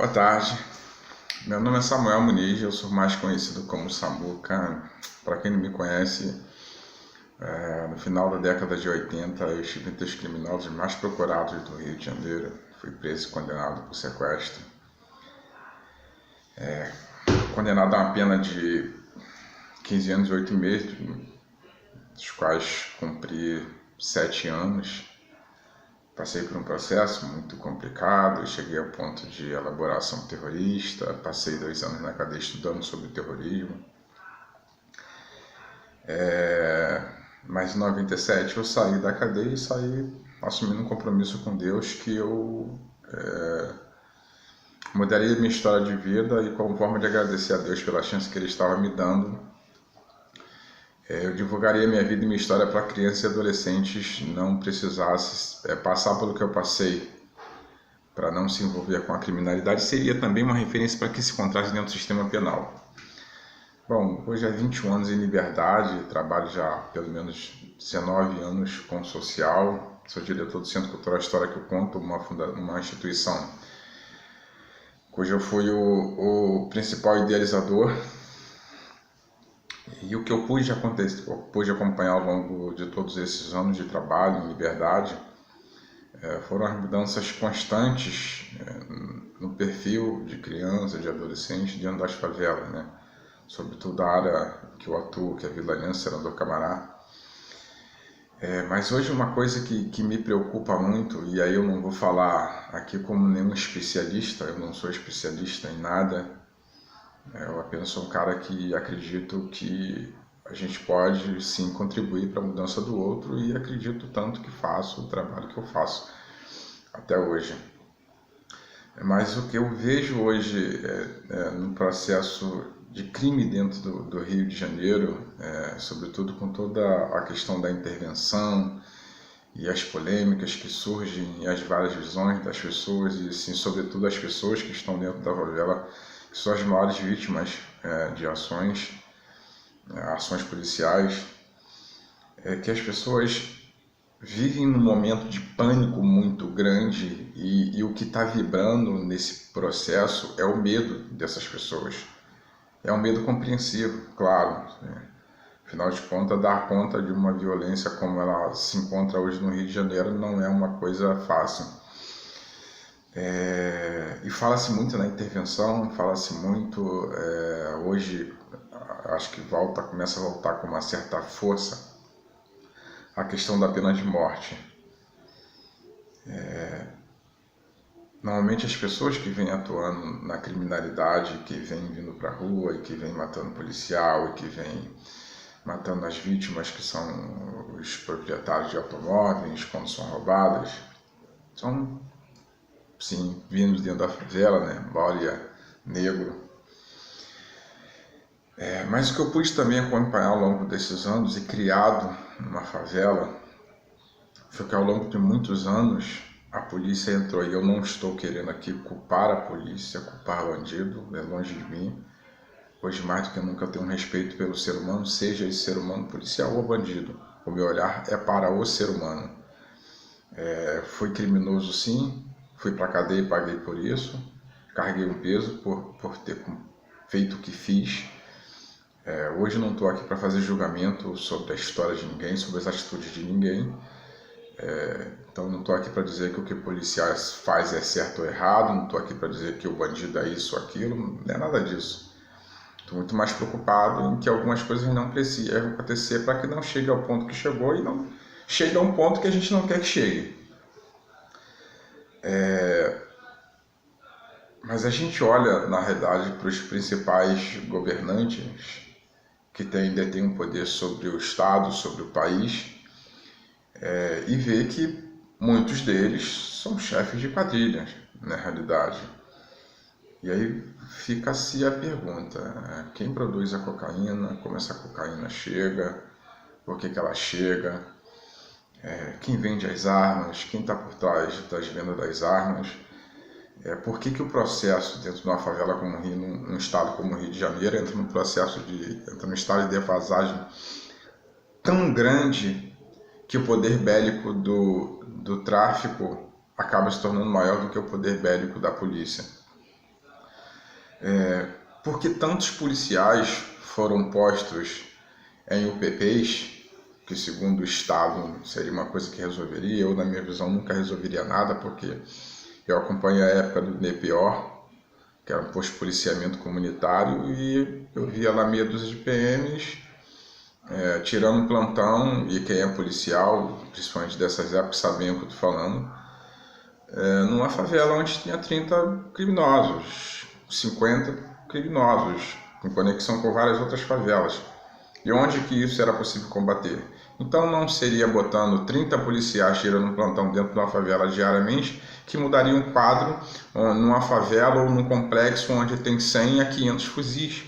Boa tarde, meu nome é Samuel Muniz, eu sou mais conhecido como Samuca. Para quem não me conhece, no final da década de 80 eu estive entre os criminosos mais procurados do Rio de Janeiro. Fui preso e condenado por sequestro. Condenado a uma pena de 15 anos e 8 meses, dos quais cumpri 7 anos. Passei por um processo muito complicado, cheguei ao ponto de elaboração terrorista, passei 2 anos na cadeia estudando sobre terrorismo. Mas em 97 eu saí da cadeia e saí assumindo um compromisso com Deus que eu mudaria minha história de vida e, como forma de agradecer a Deus pela chance que Ele estava me dando, eu divulgaria minha vida e minha história para crianças e adolescentes não precisassem passar pelo que eu passei, para não se envolver com a criminalidade. Seria também uma referência para que se encontrasse dentro do sistema penal. Bom, hoje há 21 anos em liberdade, trabalho já há pelo menos 19 anos com social, sou diretor do Centro Cultural História que eu Conto, uma instituição cujo eu fui o principal idealizador. E o que eu pude acompanhar ao longo de todos esses anos de trabalho em liberdade foram as mudanças constantes no perfil de criança, de adolescente dentro das favelas, né? Sobretudo a área que eu atuo, que é a Vila Aliança, Senador Camará. Mas hoje uma coisa que me preocupa muito, e aí eu não vou falar aqui como nenhum especialista, eu não sou especialista em nada, eu apenas sou um cara que acredito que a gente pode sim contribuir para a mudança do outro, e acredito tanto que faço o trabalho que eu faço até hoje. Mas o que eu vejo hoje no processo de crime dentro do Rio de Janeiro, sobretudo com toda a questão da intervenção e as polêmicas que surgem e as várias visões das pessoas, e sim, sobretudo as pessoas que estão dentro da favela, que são as maiores vítimas de ações policiais, que as pessoas vivem num momento de pânico muito grande, e o que está vibrando nesse processo é o medo dessas pessoas. É um medo compreensivo, claro. Afinal de contas, dar conta de uma violência como ela se encontra hoje no Rio de Janeiro não é uma coisa fácil. E fala-se muito na intervenção, fala-se muito, hoje acho que começa a voltar com uma certa força a questão da pena de morte. Normalmente as pessoas que vêm atuando na criminalidade, que vêm vindo para a rua e que vêm matando policial e que vêm matando as vítimas, que são os proprietários de automóveis quando são roubadas, são, sim, vindos dentro da favela, né? Maioria negro. Mas o que eu pude também acompanhar ao longo desses anos e criado numa favela foi que ao longo de muitos anos a polícia entrou, e eu não estou querendo aqui culpar a polícia, culpar o bandido, é longe de mim. Hoje mais do que nunca eu tenho um respeito pelo ser humano, seja esse ser humano policial ou bandido. O meu olhar é para o ser humano. Fui criminoso sim, fui para a cadeia e paguei por isso, carreguei um peso por ter feito o que fiz. Hoje não estou aqui para fazer julgamento sobre a história de ninguém, sobre as atitudes de ninguém. Então não estou aqui para dizer que o que o policial faz é certo ou errado, não estou aqui para dizer que o bandido é isso ou aquilo, não é nada disso. Estou muito mais preocupado em que algumas coisas não precisam acontecer para que não chegue ao ponto que chegou, e não chegue a um ponto que a gente não quer que chegue. Mas a gente olha, na realidade, para os principais governantes que detêm um poder sobre o Estado, sobre o país, e vê que muitos deles são chefes de quadrilhas, na realidade. E aí fica-se a pergunta, quem produz a cocaína, como essa cocaína chega, por que ela chega, quem vende as armas, quem está por trás das vendas das armas, por que o processo dentro de uma favela como o Rio, num estado como o Rio de Janeiro, entra num estado de defasagem tão grande que o poder bélico do tráfico acaba se tornando maior do que o poder bélico da polícia. Por que tantos policiais foram postos em UPPs, que segundo o Estado seria uma coisa que resolveria? Eu, na minha visão, nunca resolveria nada, porque eu acompanho a época do NEPIOR, que era um posto de policiamento comunitário, e eu via lá meia dúzia de PMs tirando um plantão, e quem é policial, principalmente dessas épocas, sabem o que eu estou falando, numa favela onde tinha 30 criminosos, 50 criminosos, em conexão com várias outras favelas. E onde que isso era possível combater? Então não seria botando 30 policiais tirando um plantão dentro de uma favela diariamente que mudaria um quadro numa favela ou num complexo onde tem 100 a 500 fuzis.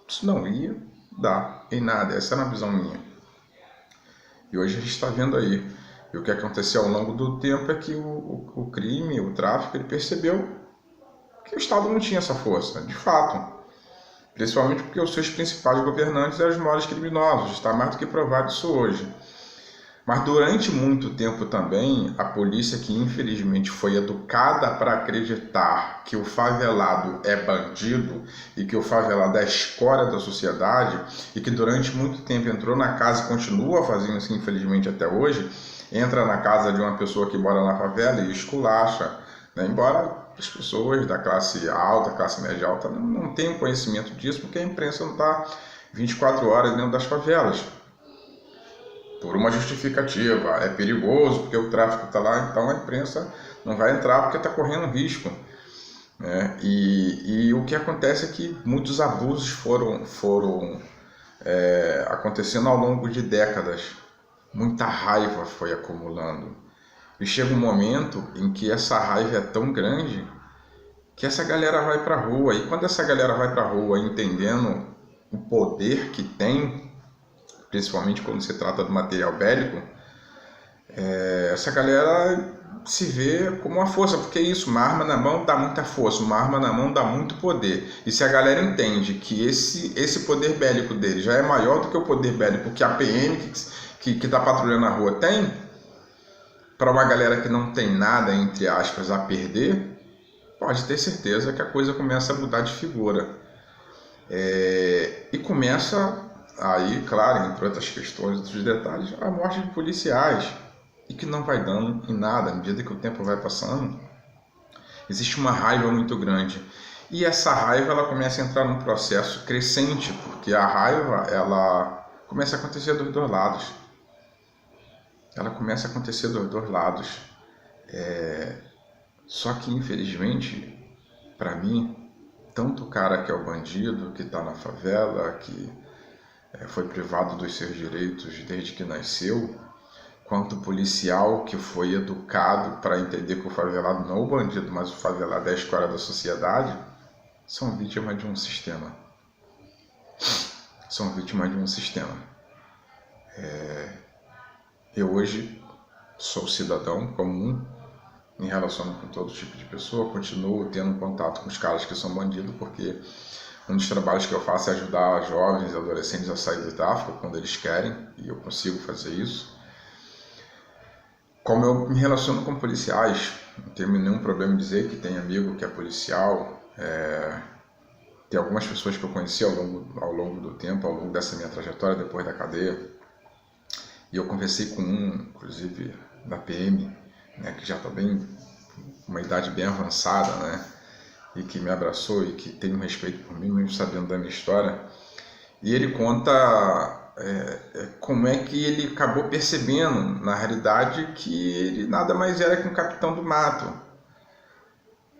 Isso não ia dar em nada, essa era uma visão minha. E hoje a gente está vendo aí. E o que aconteceu ao longo do tempo é que o crime, o tráfico, ele percebeu que o Estado não tinha essa força, de fato. Principalmente porque os seus principais governantes eram os maiores criminosos, está mais do que provado isso hoje. Mas durante muito tempo também, a polícia, que infelizmente foi educada para acreditar que o favelado é bandido e que o favelado é a escória da sociedade, e que durante muito tempo entrou na casa e continua fazendo isso, infelizmente até hoje, entra na casa de uma pessoa que mora na favela e esculacha, né? Embora as pessoas da classe alta, classe média alta, não tenham conhecimento disso, porque a imprensa não está 24 horas dentro das favelas. Por uma justificativa, é perigoso porque o tráfico está lá, então a imprensa não vai entrar porque está correndo risco. Né? E o que acontece é que muitos abusos foram acontecendo ao longo de décadas. Muita raiva foi acumulando. E chega um momento em que essa raiva é tão grande que essa galera vai para a rua. E quando essa galera vai para a rua entendendo o poder que tem, principalmente quando se trata do material bélico, essa galera se vê como uma força, porque isso, uma arma na mão dá muita força, uma arma na mão dá muito poder. E se a galera entende que esse poder bélico dele já é maior do que o poder bélico que a PM que está patrulhando na rua tem, para uma galera que não tem nada, entre aspas, a perder, pode ter certeza que a coisa começa a mudar de figura. E começa aí, claro, entre outras questões, outros detalhes, a morte de policiais, e que não vai dando em nada. À medida que o tempo vai passando, existe uma raiva muito grande. E essa raiva, ela começa a entrar num processo crescente, porque a raiva, ela começa a acontecer dos dois lados. Ela começa a acontecer dos dois lados. Só que, infelizmente, para mim, tanto o cara que é o bandido, que está na favela, que foi privado dos seus direitos desde que nasceu, quanto o policial que foi educado para entender que o favelado não é o bandido, mas o favelado é a escória da sociedade, são vítimas de um sistema. São vítimas de um sistema. Eu hoje sou cidadão comum, me relaciono com todo tipo de pessoa, continuo tendo contato com os caras que são bandidos, porque um dos trabalhos que eu faço é ajudar jovens e adolescentes a sair do tráfico quando eles querem, e eu consigo fazer isso. Como eu me relaciono com policiais, não tenho nenhum problema em dizer que tem amigo que é policial, tem algumas pessoas que eu conheci ao longo do tempo, ao longo dessa minha trajetória depois da cadeia, e eu conversei com inclusive, da PM, né, que já está bem, uma idade bem avançada, né, e que me abraçou e que tem um respeito por mim, mesmo sabendo da minha história. E ele conta como é que ele acabou percebendo, na realidade, que ele nada mais era que um capitão do mato.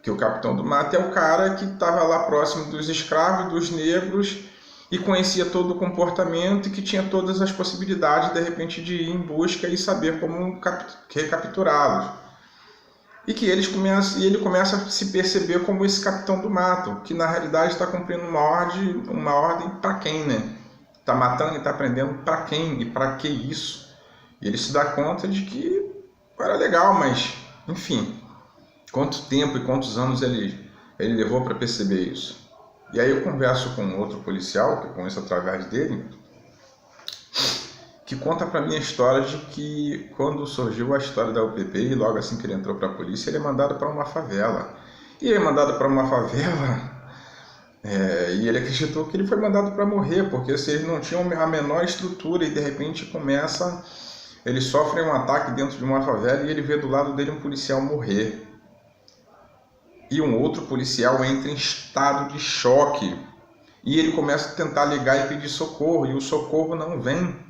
Que o capitão do mato é o cara que estava lá próximo dos escravos, dos negros, e conhecia todo o comportamento e que tinha todas as possibilidades, de repente, de ir em busca e saber como recapturá-los. E que ele começa a se perceber como esse capitão do mato, que na realidade está cumprindo uma ordem para quem, né? Está matando e está prendendo para quem e para que isso? E ele se dá conta de que era legal, mas, enfim, quanto tempo e quantos anos ele levou para perceber isso? E aí eu converso com outro policial, que eu conheço através dele, que conta para mim a história de que quando surgiu a história da UPP, e logo assim que ele entrou para a polícia, ele é mandado para uma favela. E ele é mandado para uma favela E ele acreditou que ele foi mandado para morrer, porque se eles não tinham a menor estrutura e de repente eles sofrem um ataque dentro de uma favela e ele vê do lado dele um policial morrer. E um outro policial entra em estado de choque e ele começa a tentar ligar e pedir socorro e o socorro não vem.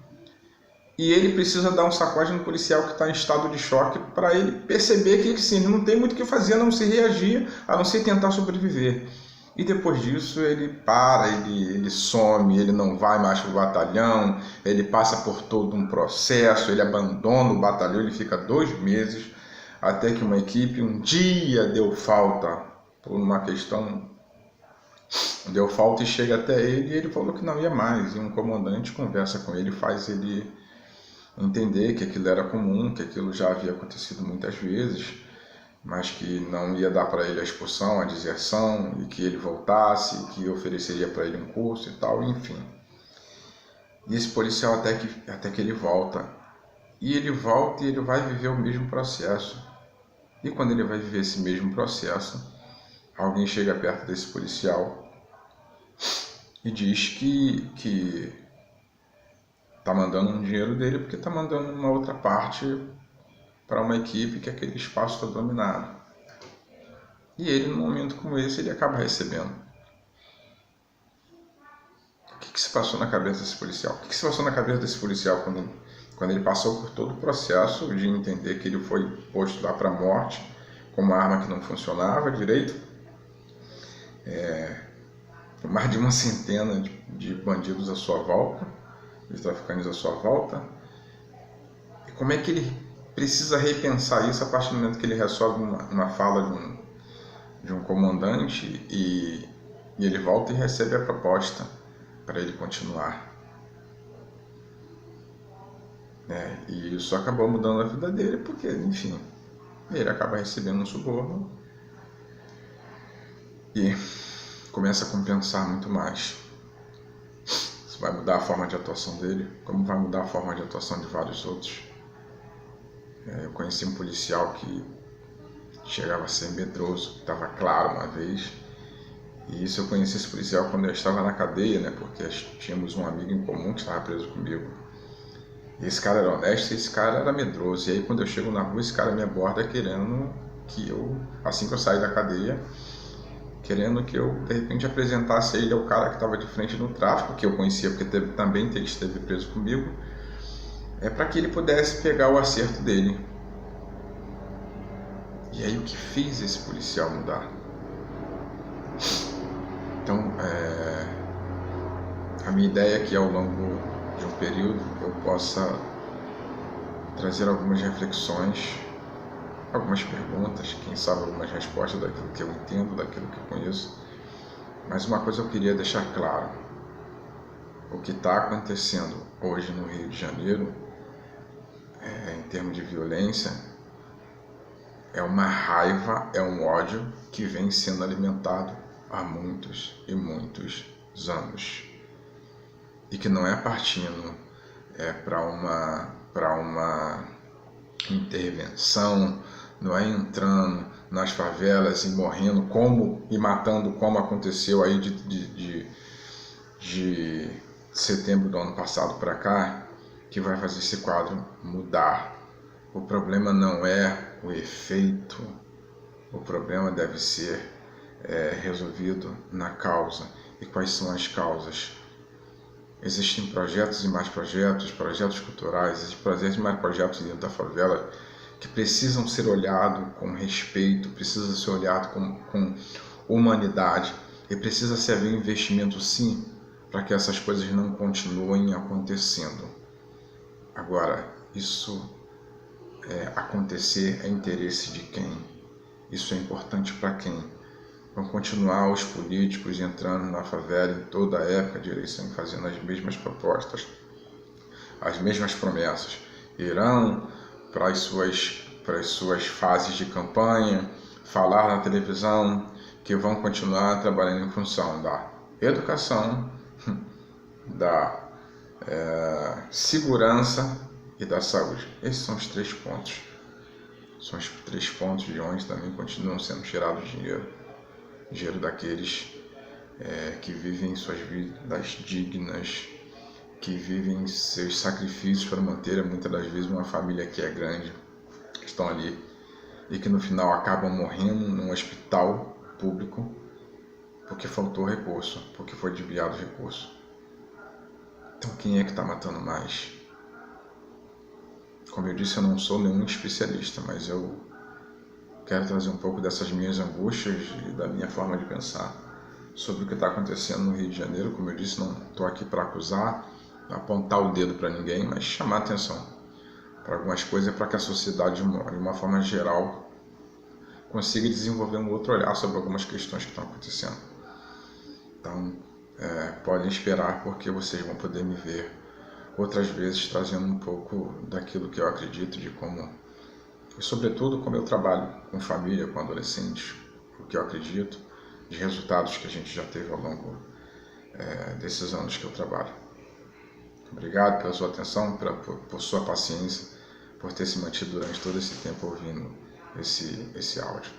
E ele precisa dar um sacode no policial que está em estado de choque para ele perceber que sim, ele não tem muito o que fazer a não ser reagir, a não ser tentar sobreviver. E depois disso ele some, ele não vai mais para o batalhão, ele passa por todo um processo, ele abandona o batalhão, ele fica 2 meses, até que uma equipe um dia deu falta, por uma questão, deu falta e chega até ele e ele falou que não ia mais. E um comandante conversa com ele, faz ele entender que aquilo era comum, que aquilo já havia acontecido muitas vezes, mas que não ia dar para ele a expulsão, a deserção, e que ele voltasse, que ofereceria para ele um curso e tal, enfim. E esse policial até que ele volta. E ele volta e ele vai viver o mesmo processo. E quando ele vai viver esse mesmo processo, alguém chega perto desse policial e diz que tá mandando um dinheiro dele porque tá mandando uma outra parte para uma equipe que aquele espaço está dominado. E ele, num momento como esse, ele acaba recebendo. O que se passou na cabeça desse policial? O que se passou na cabeça desse policial quando ele passou por todo o processo de entender que ele foi posto lá para a morte com uma arma que não funcionava direito? Mais de uma centena de bandidos à sua volta, de traficantes à sua volta. E como é que ele precisa repensar isso a partir do momento que ele recebe uma fala de um comandante e ele volta e recebe a proposta para ele continuar. E isso acabou mudando a vida dele porque, enfim, ele acaba recebendo um suborno e começa a compensar muito mais. Isso vai mudar a forma de atuação dele, como vai mudar a forma de atuação de vários outros. Eu conheci um policial que chegava a ser medroso, que estava claro uma vez. E isso eu conheci esse policial quando eu estava na cadeia, né? Porque tínhamos um amigo em comum que estava preso comigo. E esse cara era honesto e esse cara era medroso. E aí quando eu chego na rua, esse cara me aborda querendo que eu, assim que eu saí da cadeia, querendo que eu de repente apresentasse ele ao cara que estava de frente no tráfico, que eu conhecia porque também esteve preso comigo, para que ele pudesse pegar o acerto dele. E aí o que fez esse policial mudar? Então, a minha ideia é que ao longo de um período eu possa trazer algumas reflexões, algumas perguntas, quem sabe algumas respostas daquilo que eu entendo, daquilo que eu conheço. Mas uma coisa eu queria deixar claro: o que está acontecendo hoje no Rio de Janeiro, em termos de violência, é uma raiva, é um ódio que vem sendo alimentado há muitos e muitos anos e que não é partindo para uma intervenção, não é entrando nas favelas e morrendo e matando como aconteceu aí de setembro do ano passado para cá, que vai fazer esse quadro mudar. O problema não é o efeito, o problema deve ser resolvido na causa. E quais são as causas? Existem projetos e mais projetos, projetos culturais, existem projetos e mais projetos dentro da favela que precisam ser olhados com respeito, precisam ser olhados com humanidade e precisa se haver investimento sim para que essas coisas não continuem acontecendo. Agora, isso acontecer é interesse de quem? Isso é importante para quem? Vão continuar os políticos entrando na favela em toda a época de eleição, fazendo as mesmas propostas, as mesmas promessas. Irão para as suas fases de campanha, falar na televisão que vão continuar trabalhando em função da educação, da segurança e da saúde. Esses são os 3 pontos. São os 3 pontos de onde também continuam sendo tirados dinheiro daqueles que vivem suas vidas dignas, que vivem seus sacrifícios para manter muitas das vezes uma família que é grande, que estão ali e que no final acabam morrendo num hospital público porque faltou recurso, porque foi desviado o recurso. Então quem é que está matando mais? Como eu disse, eu não sou nenhum especialista, mas eu quero trazer um pouco dessas minhas angústias e da minha forma de pensar sobre o que está acontecendo no Rio de Janeiro. Como eu disse, não estou aqui para acusar, apontar o dedo para ninguém, mas chamar atenção para algumas coisas para que a sociedade, de uma forma geral, consiga desenvolver um outro olhar sobre algumas questões que estão acontecendo. Então, podem esperar, porque vocês vão poder me ver outras vezes trazendo um pouco daquilo que eu acredito, de como, e sobretudo como eu trabalho com família, com adolescentes, o que eu acredito, de resultados que a gente já teve ao longo desses anos que eu trabalho. Obrigado pela sua atenção, por sua paciência, por ter se mantido durante todo esse tempo ouvindo esse áudio.